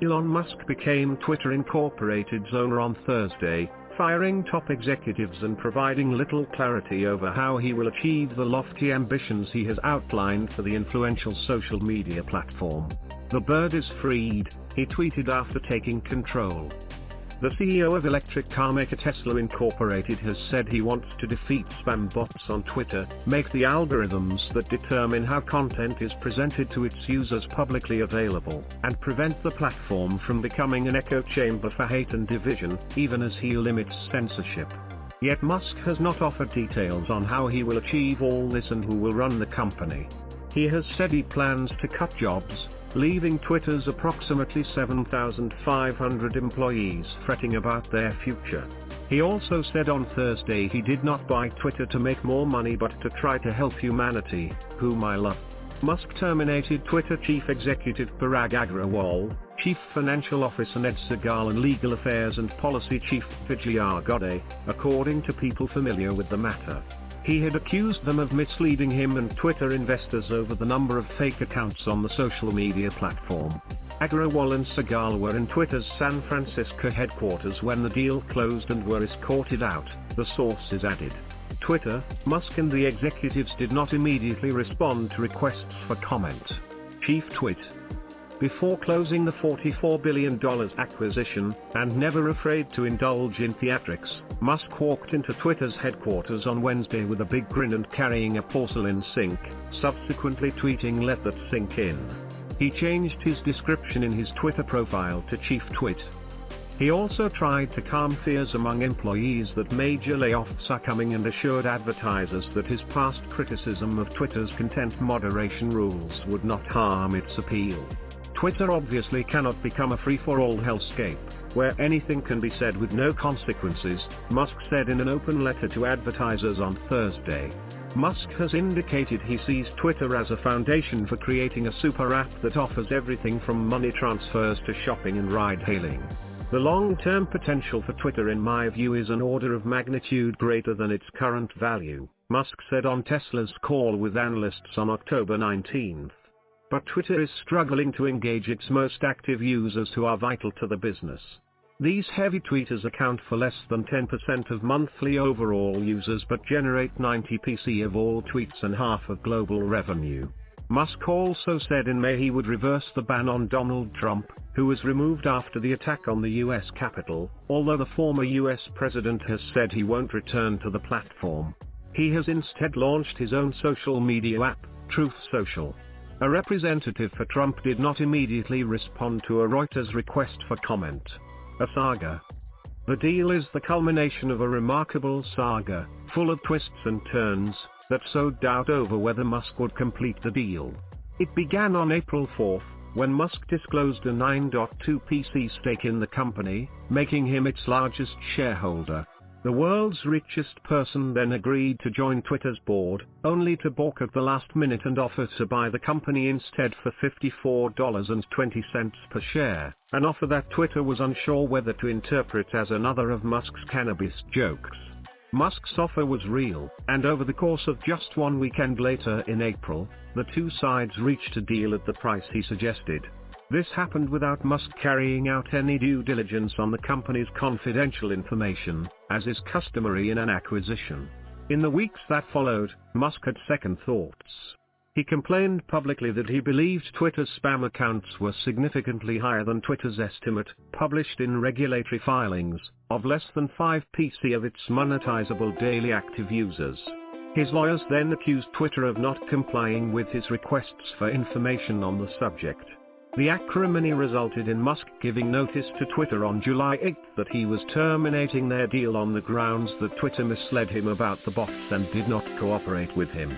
Elon Musk became Twitter Incorporated's owner on Thursday, firing top executives and providing little clarity over how he will achieve the lofty ambitions he has outlined for the influential social media platform. "The bird is freed," he tweeted after taking control. The CEO of electric car maker Tesla Incorporated has said he wants to defeat spam bots on Twitter, make the algorithms that determine how content is presented to its users publicly available, and prevent the platform from becoming an echo chamber for hate and division, even as he limits censorship. Yet Musk has not offered details on how he will achieve all this and who will run the company. He has said he plans to cut jobs, leaving Twitter's approximately 7,500 employees fretting about their future. He also said on Thursday he did not buy Twitter to make more money but to try to help humanity, whom I love. Musk terminated Twitter chief executive Parag Agrawal, chief financial officer Ned Segal and legal affairs and policy chief Vijaya Godde, according to people familiar with the matter. He had accused them of misleading him and Twitter investors over the number of fake accounts on the social media platform. Agrawal and Segal were in Twitter's San Francisco headquarters when the deal closed and were escorted out, the sources added. Twitter, Musk and the executives did not immediately respond to requests for comment. Chief tweet: "Before closing the $44 billion acquisition, and never afraid to indulge in theatrics, Musk walked into Twitter's headquarters on Wednesday with a big grin and carrying a porcelain sink, subsequently tweeting 'Let that sink in.' He changed his description in his Twitter profile to Chief Twit. He also tried to calm fears among employees that major layoffs are coming and assured advertisers that his past criticism of Twitter's content moderation rules would not harm its appeal. Twitter obviously cannot become a free-for-all hellscape, where anything can be said with no consequences," Musk said in an open letter to advertisers on Thursday. Musk has indicated he sees Twitter as a foundation for creating a super app that offers everything from money transfers to shopping and ride-hailing. "The long-term potential for Twitter in my view is an order of magnitude greater than its current value," Musk said on Tesla's call with analysts on October 19. But Twitter is struggling to engage its most active users who are vital to the business. These heavy tweeters account for less than 10% of monthly overall users but generate 90% of all tweets and half of global revenue. Musk also said in May he would reverse the ban on Donald Trump, who was removed after the attack on the U.S. Capitol, although the former U.S. president has said he won't return to the platform. He has instead launched his own social media app, Truth Social. A representative for Trump did not immediately respond to a Reuters request for comment. A saga. The deal is the culmination of a remarkable saga, full of twists and turns, that sowed doubt over whether Musk would complete the deal. It began on April 4, when Musk disclosed a 9.2% stake in the company, making him its largest shareholder. The world's richest person then agreed to join Twitter's board, only to balk at the last minute and offer to buy the company instead for $54.20 per share, an offer that Twitter was unsure whether to interpret as another of Musk's cannabis jokes. Musk's offer was real, and over the course of just one weekend later in April, the two sides reached a deal at the price he suggested. This happened without Musk carrying out any due diligence on the company's confidential information, as is customary in an acquisition. In the weeks that followed, Musk had second thoughts. He complained publicly that he believed Twitter's spam accounts were significantly higher than Twitter's estimate, published in regulatory filings, of less than 5% of its monetizable daily active users. His lawyers then accused Twitter of not complying with his requests for information on the subject. The acrimony resulted in Musk giving notice to Twitter on July 8 that he was terminating their deal on the grounds that Twitter misled him about the bots and did not cooperate with him.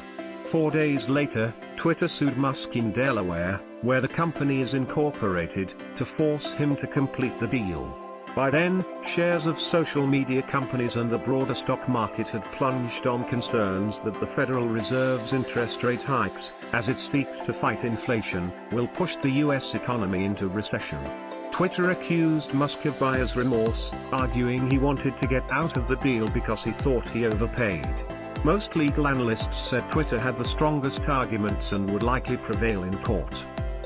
4 days later, Twitter sued Musk in Delaware, where the company is incorporated, to force him to complete the deal. By then, shares of social media companies and the broader stock market had plunged on concerns that the Federal Reserve's interest rate hikes, as it seeks to fight inflation, will push the U.S. economy into recession. Twitter accused Musk of buyer's remorse, arguing he wanted to get out of the deal because he thought he overpaid. Most legal analysts said Twitter had the strongest arguments and would likely prevail in court.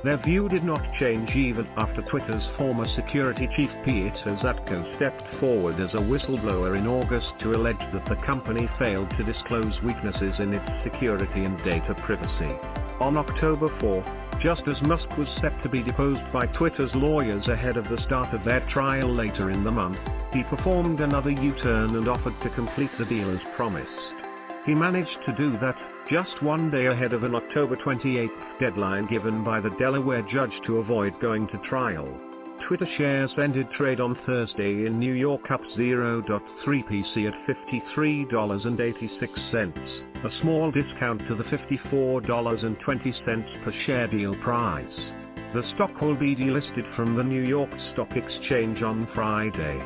Their view did not change even after Twitter's former security chief Peter Zatko stepped forward as a whistleblower in August to allege that the company failed to disclose weaknesses in its security and data privacy. On October 4, just as Musk was set to be deposed by Twitter's lawyers ahead of the start of their trial later in the month, he performed another U-turn and offered to complete the deal as promised. He managed to do that, just one day ahead of an October 28 deadline given by the Delaware judge to avoid going to trial. Twitter shares ended trade on Thursday in New York up 0.3% at $53.86, a small discount to the $54.20 per share deal price. The stock will be delisted from the New York Stock Exchange on Friday.